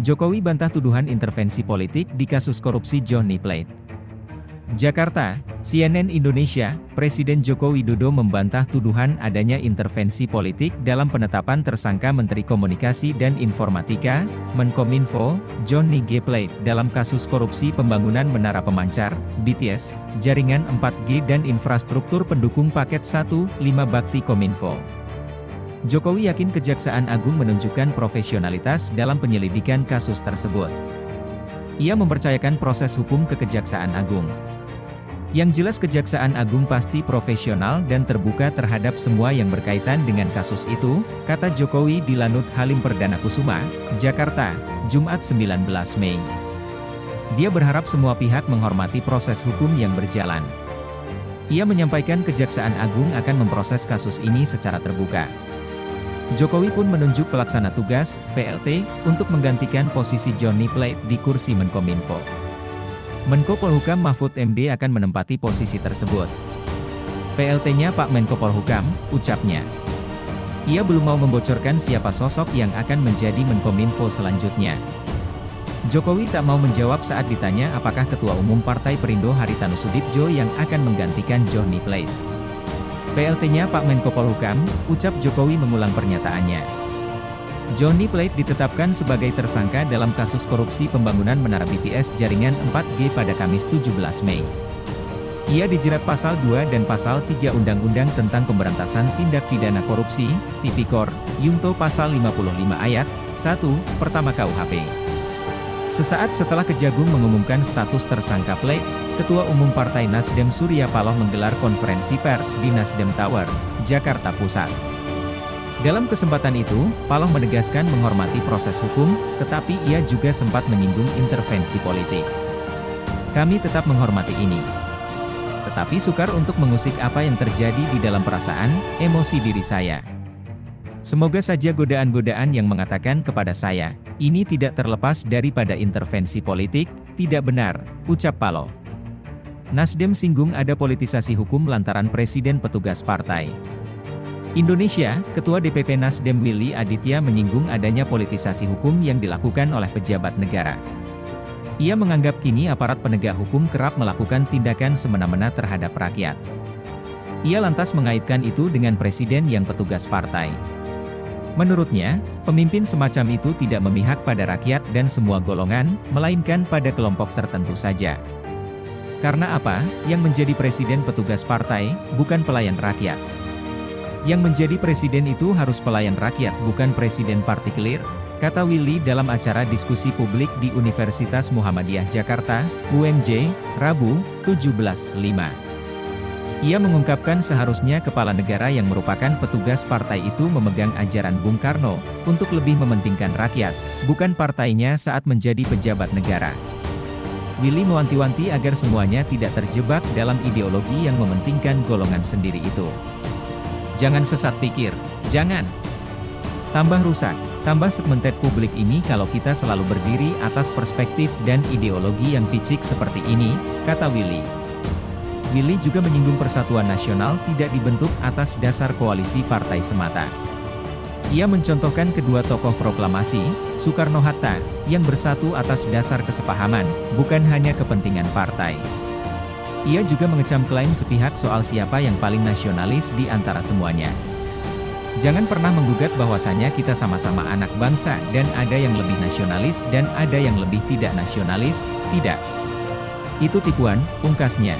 Jokowi bantah tuduhan intervensi politik di kasus korupsi Johnny Plate. Jakarta, CNN Indonesia, Presiden Joko Widodo membantah tuduhan adanya intervensi politik dalam penetapan tersangka Menteri Komunikasi dan Informatika, Menkominfo, Johnny G. Plate dalam kasus korupsi pembangunan Menara Pemancar, BTS, jaringan 4G dan infrastruktur pendukung paket 1, 5 Bakti Kominfo. Jokowi yakin Kejaksaan Agung menunjukkan profesionalitas dalam penyelidikan kasus tersebut. Ia mempercayakan proses hukum ke Kejaksaan Agung. Yang jelas Kejaksaan Agung pasti profesional dan terbuka terhadap semua yang berkaitan dengan kasus itu, kata Jokowi di Lanut Halim Perdana Kusuma, Jakarta, Jumat 19 Mei. Dia berharap semua pihak menghormati proses hukum yang berjalan. Ia menyampaikan Kejaksaan Agung akan memproses kasus ini secara terbuka. Jokowi pun menunjuk pelaksana tugas, PLT, untuk menggantikan posisi Johnny Plate di kursi Menkominfo. Menko Polhukam Mahfud MD akan menempati posisi tersebut. PLT-nya Pak Menko Polhukam, ucapnya. Ia belum mau membocorkan siapa sosok yang akan menjadi Menkominfo selanjutnya. Jokowi tak mau menjawab saat ditanya apakah Ketua Umum Partai Perindo Haritanu Sudibjo yang akan menggantikan Johnny Plate. PLT-nya Pak Menko Polhukam, ucap Jokowi mengulang pernyataannya. Johnny Plate ditetapkan sebagai tersangka dalam kasus korupsi pembangunan Menara BTS jaringan 4G pada Kamis 17 Mei. Ia dijerat pasal 2 dan pasal 3 Undang-Undang tentang Pemberantasan Tindak Pidana Korupsi, Tipikor, Yungto pasal 55 ayat 1, pertama KUHP. Sesaat setelah Kejagung mengumumkan status tersangka Plate, Ketua Umum Partai Nasdem Surya Paloh menggelar konferensi pers di Nasdem Tower, Jakarta Pusat. Dalam kesempatan itu, Paloh menegaskan menghormati proses hukum, tetapi ia juga sempat menyinggung intervensi politik. Kami tetap menghormati ini. Tetapi sukar untuk mengusik apa yang terjadi di dalam perasaan, emosi diri saya. Semoga saja godaan-godaan yang mengatakan kepada saya, ini tidak terlepas daripada intervensi politik, tidak benar, ucap Paloh. Nasdem singgung ada politisasi hukum lantaran presiden petugas partai. Indonesia, Ketua DPP Nasdem Willy Aditya menyinggung adanya politisasi hukum yang dilakukan oleh pejabat negara. Ia menganggap kini aparat penegak hukum kerap melakukan tindakan semena-mena terhadap rakyat. Ia lantas mengaitkan itu dengan presiden yang petugas partai. Menurutnya, pemimpin semacam itu tidak memihak pada rakyat dan semua golongan, melainkan pada kelompok tertentu saja. Karena apa? Yang menjadi presiden petugas partai, bukan pelayan rakyat. Yang menjadi presiden itu harus pelayan rakyat, bukan presiden partikelir, kata Willy dalam acara diskusi publik di Universitas Muhammadiyah Jakarta, UMJ, Rabu, 17/5. Ia mengungkapkan seharusnya kepala negara yang merupakan petugas partai itu memegang ajaran Bung Karno, untuk lebih mementingkan rakyat, bukan partainya saat menjadi pejabat negara. Willy mewanti-wanti agar semuanya tidak terjebak dalam ideologi yang mementingkan golongan sendiri itu. Jangan sesat pikir, jangan. Tambah rusak, tambah segmented publik ini kalau kita selalu berdiri atas perspektif dan ideologi yang picik seperti ini, kata Willy. Willy juga menyinggung Persatuan Nasional tidak dibentuk atas dasar koalisi partai semata. Ia mencontohkan kedua tokoh proklamasi, Soekarno-Hatta, yang bersatu atas dasar kesepahaman, bukan hanya kepentingan partai. Ia juga mengecam klaim sepihak soal siapa yang paling nasionalis di antara semuanya. Jangan pernah menggugat bahwasanya kita sama-sama anak bangsa dan ada yang lebih nasionalis dan ada yang lebih tidak nasionalis, tidak. Itu tipuan, pungkasnya.